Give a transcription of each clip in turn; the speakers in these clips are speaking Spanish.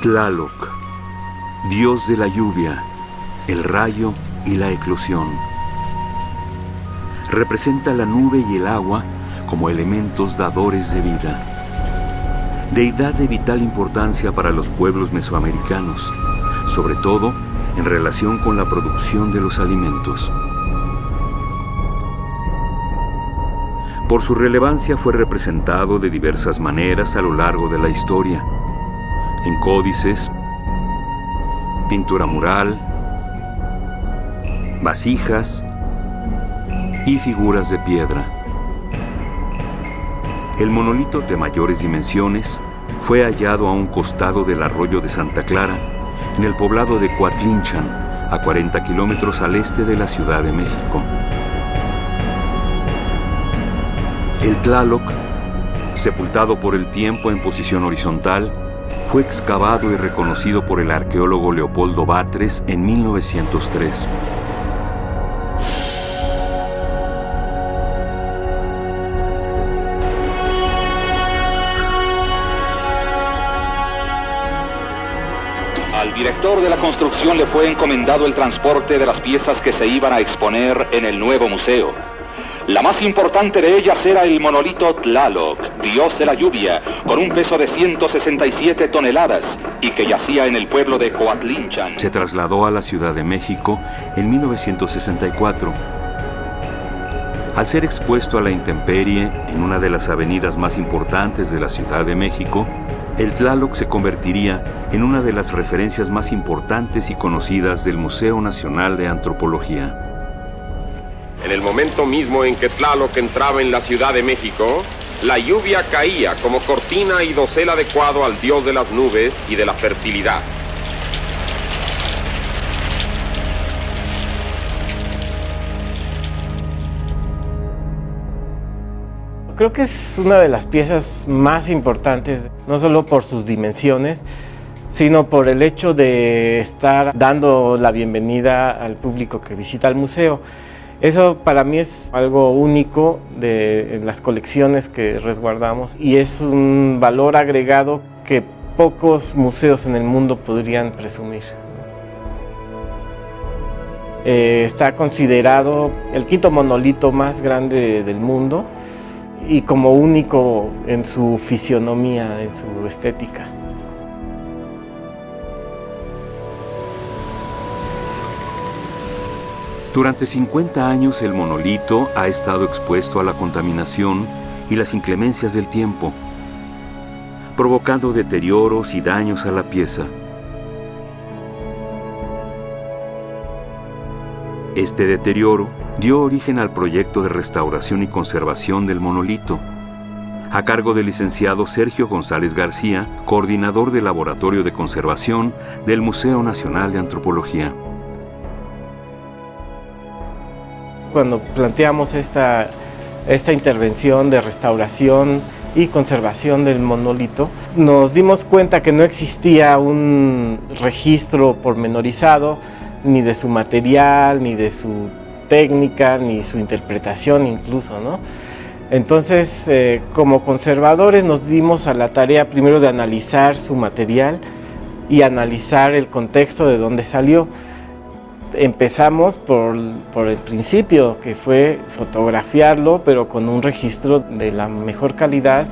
Tlaloc, dios de la lluvia, el rayo y la eclosión. Representa la nube y el agua como elementos dadores de vida. Deidad de vital importancia para los pueblos mesoamericanos, sobre todo en relación con la producción de los alimentos. Por su relevancia fue representado de diversas maneras a lo largo de la historia, en códices, pintura mural, vasijas y figuras de piedra. El monolito de mayores dimensiones fue hallado a un costado del arroyo de Santa Clara, en el poblado de Coatlinchan, a 40 kilómetros al este de la Ciudad de México. El Tlaloc, sepultado por el tiempo en posición horizontal, fue excavado y reconocido por el arqueólogo Leopoldo Batres en 1903. Al director de la construcción le fue encomendado el transporte de las piezas que se iban a exponer en el nuevo museo. La más importante de ellas era el monolito Tlaloc, dios de la lluvia, con un peso de 167 toneladas y que yacía en el pueblo de Coatlinchan. Se trasladó a la Ciudad de México en 1964. Al ser expuesto a la intemperie en una de las avenidas más importantes de la Ciudad de México, el Tlaloc se convertiría en una de las referencias más importantes y conocidas del Museo Nacional de Antropología. En el momento mismo en que Tlaloc entraba en la Ciudad de México, la lluvia caía como cortina y dosel adecuado al dios de las nubes y de la fertilidad. Creo que es una de las piezas más importantes, no solo por sus dimensiones, sino por el hecho de estar dando la bienvenida al público que visita el museo. Eso para mí es algo único de las colecciones que resguardamos y es un valor agregado que pocos museos en el mundo podrían presumir. Está considerado el quinto monolito más grande del mundo y como único en su fisionomía, en su estética. Durante 50 años el monolito ha estado expuesto a la contaminación y las inclemencias del tiempo, provocando deterioros y daños a la pieza. Este deterioro dio origen al proyecto de restauración y conservación del monolito, a cargo del licenciado Sergio González García, coordinador del Laboratorio de Conservación del Museo Nacional de Antropología. Cuando planteamos esta intervención de restauración y conservación del monolito, nos dimos cuenta que no existía un registro pormenorizado ni de su material, ni de su técnica, ni su interpretación incluso, ¿no? Entonces, como conservadores nos dimos a la tarea primero de analizar su material y analizar el contexto de dónde salió. Empezamos por el principio, que fue fotografiarlo, pero con un registro de la mejor calidad,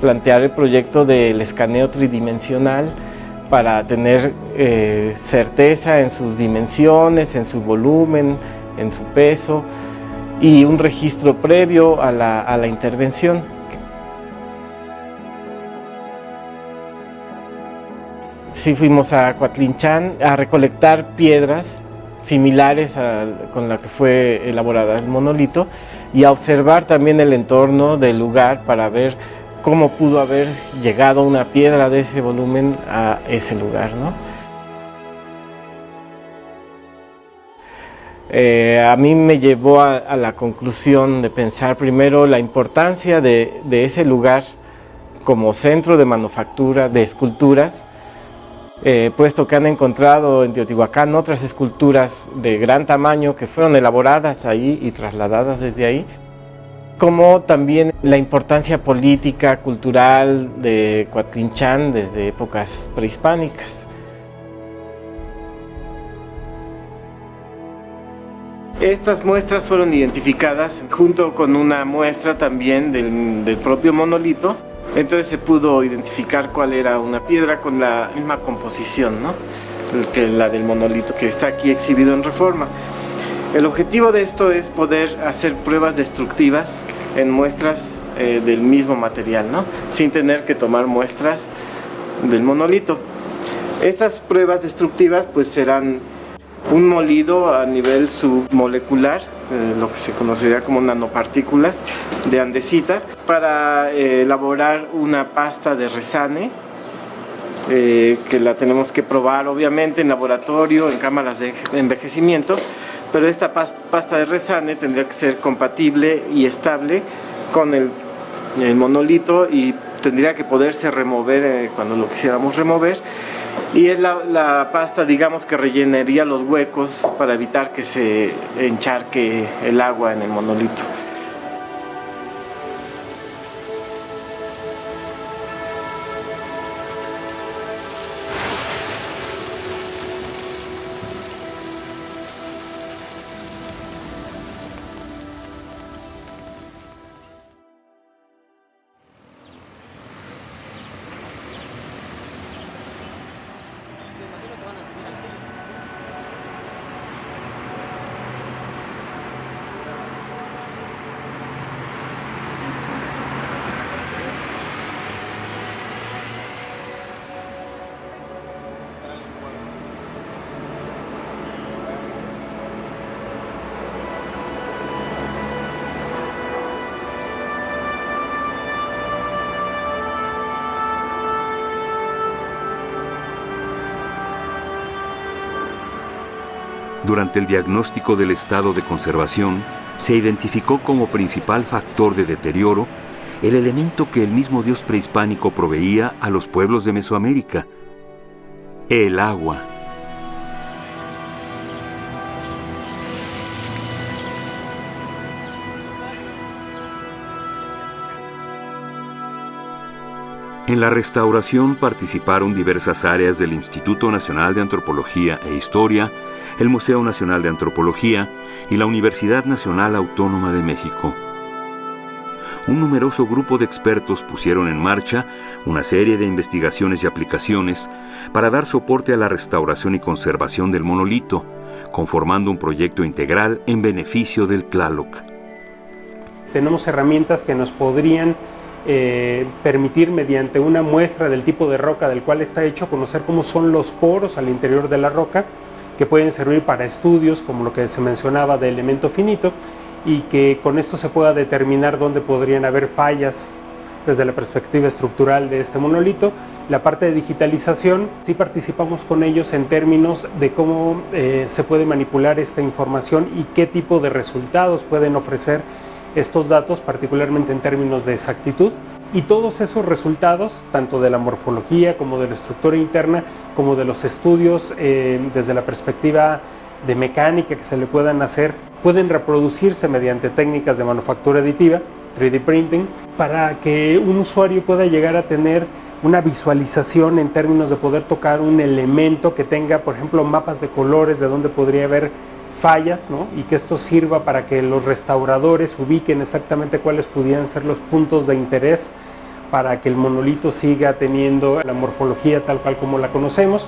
plantear el proyecto del escaneo tridimensional para tener certeza en sus dimensiones, en su volumen, en su peso y un registro previo a la intervención. Sí fuimos a Coatlinchan a recolectar piedras similares con la que fue elaborada el monolito y a observar también el entorno del lugar para ver cómo pudo haber llegado una piedra de ese volumen a ese lugar, ¿no? A mí me llevó a la conclusión de pensar primero la importancia de ese lugar como centro de manufactura de esculturas, puesto que han encontrado en Teotihuacán otras esculturas de gran tamaño que fueron elaboradas ahí y trasladadas desde ahí. como también la importancia política, cultural de Coatlinchan desde épocas prehispánicas. Estas muestras fueron identificadas junto con una muestra también del propio monolito. Entonces se pudo identificar cuál era una piedra con la misma composición, ¿no?, que la del monolito que está aquí exhibido en Reforma. El objetivo de esto es poder hacer pruebas destructivas en muestras del mismo material, ¿no?, sin tener que tomar muestras del monolito. Estas pruebas destructivas pues serán un molido a nivel submolecular, lo que se conocería como nanopartículas de andesita, para elaborar una pasta de resane, que la tenemos que probar obviamente en laboratorio, en cámaras de envejecimiento, pero esta pasta de resane tendría que ser compatible y estable con el monolito y tendría que poderse remover cuando lo quisiéramos remover. Y es la pasta, digamos, que rellenaría los huecos para evitar que se encharque el agua en el monolito. Durante el diagnóstico del estado de conservación, se identificó como principal factor de deterioro el elemento que el mismo dios prehispánico proveía a los pueblos de Mesoamérica: el agua. En la restauración participaron diversas áreas del Instituto Nacional de Antropología e Historia, el Museo Nacional de Antropología y la Universidad Nacional Autónoma de México. Un numeroso grupo de expertos pusieron en marcha una serie de investigaciones y aplicaciones para dar soporte a la restauración y conservación del monolito, conformando un proyecto integral en beneficio del Tlaloc. Tenemos herramientas que nos podrían permitir, mediante una muestra del tipo de roca del cual está hecho, conocer cómo son los poros al interior de la roca, que pueden servir para estudios como lo que se mencionaba de elemento finito, y que con esto se pueda determinar dónde podrían haber fallas desde la perspectiva estructural de este monolito. La parte de digitalización, sí participamos con ellos en términos de cómo se puede manipular esta información y qué tipo de resultados pueden ofrecer estos datos, particularmente en términos de exactitud. Y todos esos resultados, tanto de la morfología como de la estructura interna, como de los estudios desde la perspectiva de mecánica que se le puedan hacer, pueden reproducirse mediante técnicas de manufactura aditiva, 3D printing, para que un usuario pueda llegar a tener una visualización en términos de poder tocar un elemento que tenga, por ejemplo, mapas de colores de donde podría haber fallas, ¿no? Y que esto sirva para que los restauradores ubiquen exactamente cuáles pudieran ser los puntos de interés para que el monolito siga teniendo la morfología tal cual como la conocemos.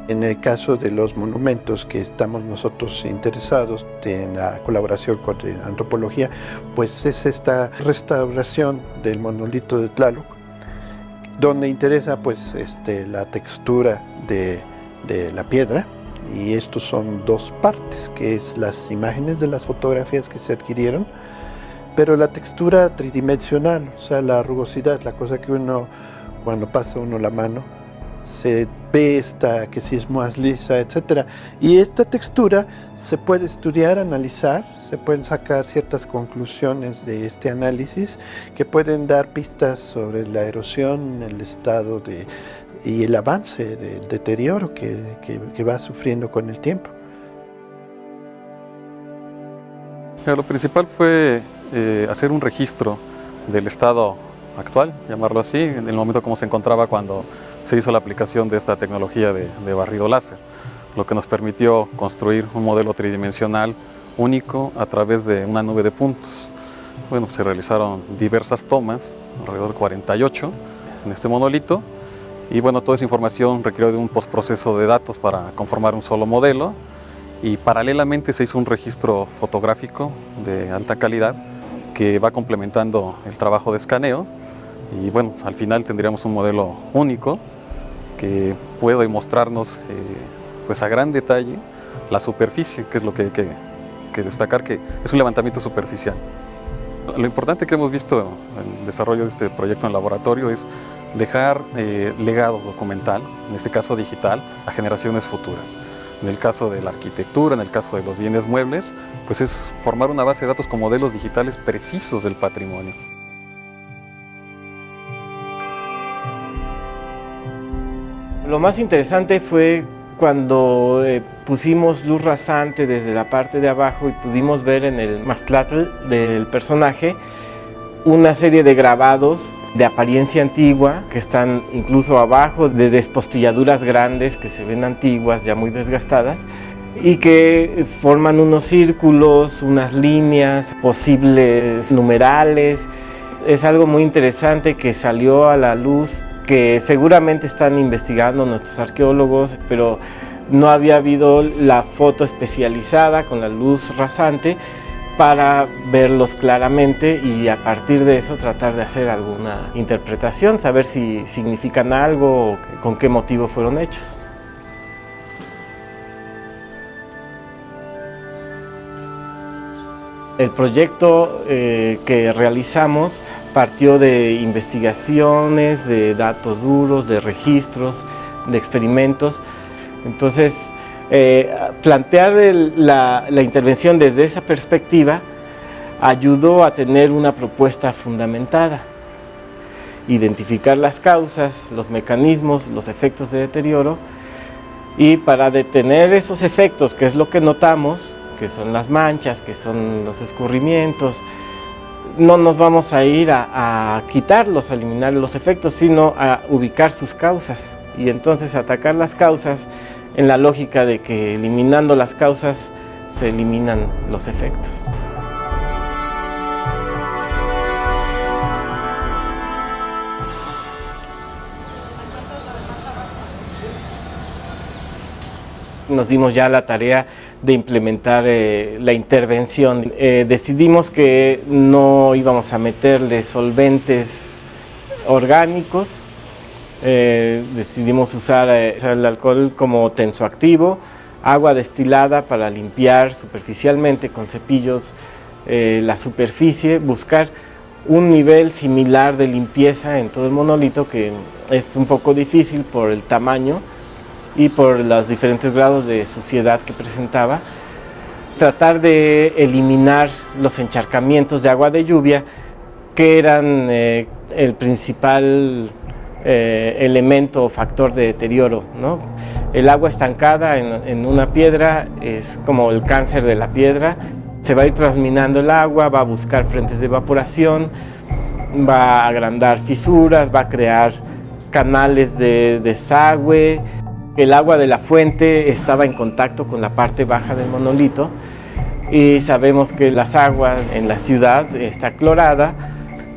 En el caso de los monumentos que estamos nosotros interesados en la colaboración con la antropología, pues es esta restauración del monolito de Tlaloc, donde interesa pues la textura de la piedra, y estos son dos partes, que es las imágenes de las fotografías que se adquirieron, pero la textura tridimensional, o sea, la rugosidad, la cosa que uno, cuando pasa uno la mano, se ve esta que sí es más lisa, etc. Y esta textura se puede estudiar, analizar, se pueden sacar ciertas conclusiones de este análisis que pueden dar pistas sobre la erosión, el estado y el avance del deterioro que va sufriendo con el tiempo. Lo principal fue hacer un registro del estado actual, llamarlo así, en el momento como se encontraba cuando se hizo la aplicación de esta tecnología de barrido láser, lo que nos permitió construir un modelo tridimensional único a través de una nube de puntos. Bueno, se realizaron diversas tomas, alrededor de 48 en este monolito, y bueno, toda esa información requirió de un postproceso de datos para conformar un solo modelo, y paralelamente se hizo un registro fotográfico de alta calidad que va complementando el trabajo de escaneo, y bueno, al final tendríamos un modelo único que puede mostrarnos pues a gran detalle la superficie, que es lo que hay que destacar, que es un levantamiento superficial. Lo importante que hemos visto en el desarrollo de este proyecto en laboratorio es dejar legado documental, en este caso digital, a generaciones futuras. En el caso de la arquitectura, en el caso de los bienes muebles, pues es formar una base de datos con modelos digitales precisos del patrimonio. Lo más interesante fue cuando pusimos luz rasante desde la parte de abajo y pudimos ver en el mastlatl del personaje una serie de grabados de apariencia antigua que están incluso abajo, de despostilladuras grandes que se ven antiguas, ya muy desgastadas, y que forman unos círculos, unas líneas, posibles numerales. Es algo muy interesante que salió a la luz, que seguramente están investigando nuestros arqueólogos, pero no había habido la foto especializada con la luz rasante para verlos claramente y a partir de eso tratar de hacer alguna interpretación, saber si significan algo o con qué motivo fueron hechos. El proyecto que realizamos partió de investigaciones, de datos duros, de registros, de experimentos. Entonces, plantear la intervención desde esa perspectiva ayudó a tener una propuesta fundamentada, identificar las causas, los mecanismos, los efectos de deterioro, y para detener esos efectos, que es lo que notamos, que son las manchas, que son los escurrimientos, no nos vamos a ir a quitarlos, a eliminar los efectos, sino a ubicar sus causas y entonces atacar las causas en la lógica de que eliminando las causas se eliminan los efectos. Nos dimos ya la tarea de implementar la intervención. Decidimos que no íbamos a meterle solventes orgánicos, decidimos usar el alcohol como tensoactivo, agua destilada para limpiar superficialmente con cepillos la superficie, buscar un nivel similar de limpieza en todo el monolito, que es un poco difícil por el tamaño y por los diferentes grados de suciedad que presentaba. Tratar de eliminar los encharcamientos de agua de lluvia, que eran el principal elemento o factor de deterioro, ¿no? El agua estancada en una piedra es como el cáncer de la piedra. Se va a ir transminando el agua, va a buscar frentes de evaporación, va a agrandar fisuras, va a crear canales de desagüe. El agua de la fuente estaba en contacto con la parte baja del monolito y sabemos que las aguas en la ciudad está clorada,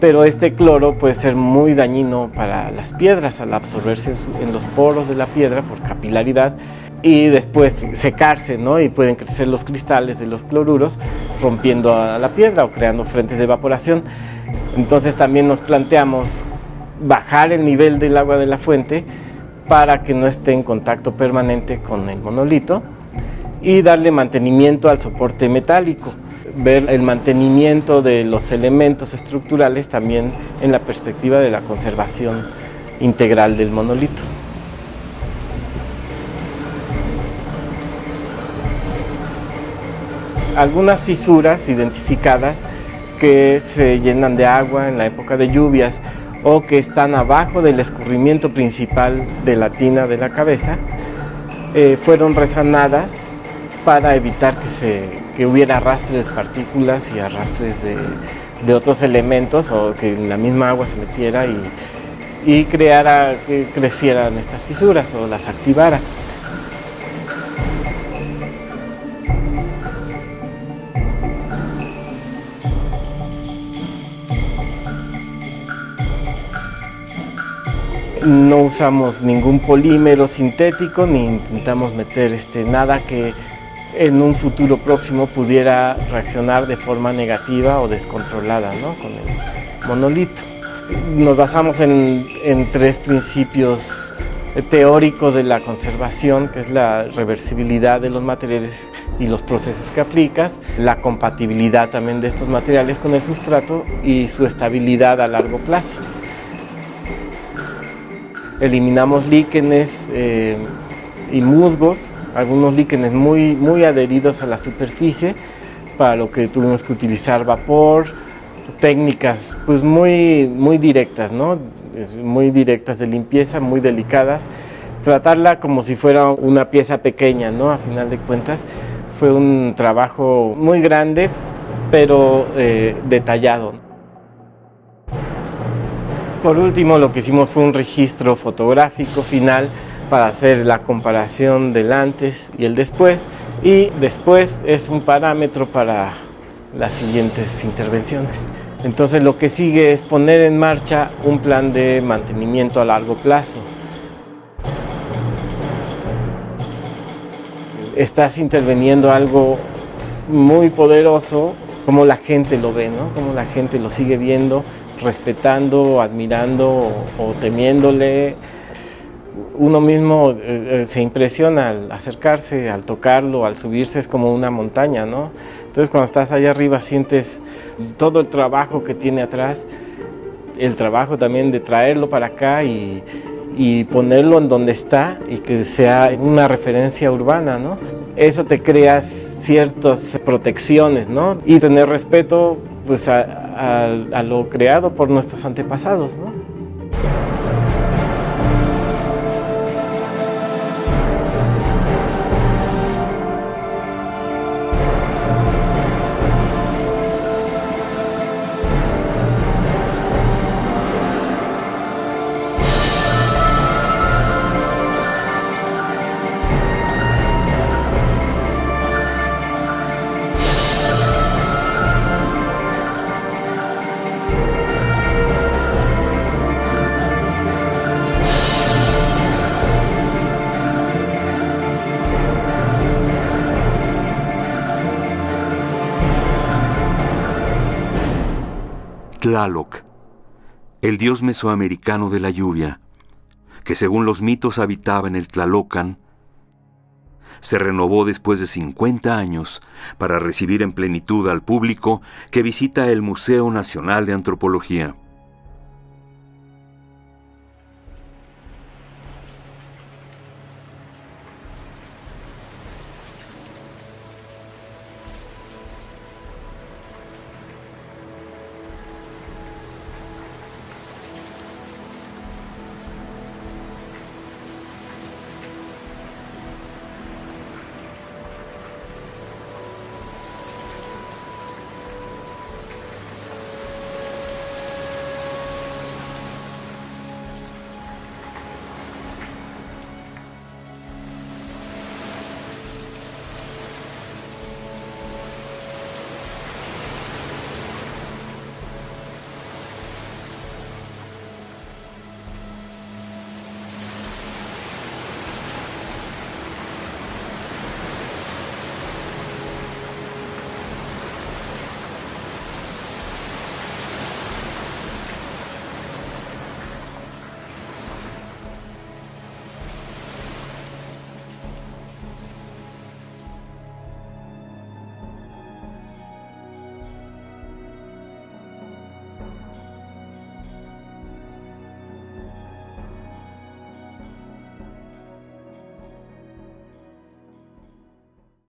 pero este cloro puede ser muy dañino para las piedras al absorberse en los poros de la piedra por capilaridad y después secarse, ¿no? Y pueden crecer los cristales de los cloruros rompiendo a la piedra o creando frentes de evaporación. Entonces también nos planteamos bajar el nivel del agua de la fuente para que no esté en contacto permanente con el monolito y darle mantenimiento al soporte metálico, ver el mantenimiento de los elementos estructurales también en la perspectiva de la conservación integral del monolito. Algunas fisuras identificadas que se llenan de agua en la época de lluvias o que están abajo del escurrimiento principal de la tina de la cabeza, fueron resanadas para evitar que hubiera arrastres de partículas y arrastres de otros elementos, o que en la misma agua se metiera y creara que crecieran estas fisuras o las activara. No usamos ningún polímero sintético ni intentamos meter nada que en un futuro próximo pudiera reaccionar de forma negativa o descontrolada, ¿no?, con el monolito. Nos basamos en 3 principios teóricos de la conservación, que es la reversibilidad de los materiales y los procesos que aplicas, la compatibilidad también de estos materiales con el sustrato y su estabilidad a largo plazo. Eliminamos líquenes y musgos, algunos líquenes muy adheridos a la superficie, para lo que tuvimos que utilizar vapor, técnicas pues muy directas, ¿no? Muy directas de limpieza, muy delicadas. Tratarla como si fuera una pieza pequeña, ¿no? A final de cuentas fue un trabajo muy grande, pero detallado. Por último, lo que hicimos fue un registro fotográfico final para hacer la comparación del antes y el después, y después es un parámetro para las siguientes intervenciones. Entonces lo que sigue es poner en marcha un plan de mantenimiento a largo plazo. Estás interviniendo algo muy poderoso, como la gente lo ve, ¿no? Como la gente lo sigue viendo, respetando, admirando o temiéndole. Uno mismo se impresiona al acercarse, al tocarlo, al subirse, es como una montaña, ¿no? Entonces cuando estás allá arriba sientes todo el trabajo que tiene atrás, el trabajo también de traerlo para acá y ponerlo en donde está y que sea una referencia urbana, ¿no? Eso te crea ciertas protecciones, ¿no? Y tener respeto pues a lo creado por nuestros antepasados, ¿no? Tlaloc, el dios mesoamericano de la lluvia, que según los mitos habitaba en el Tlalocan, se renovó después de 50 años para recibir en plenitud al público que visita el Museo Nacional de Antropología.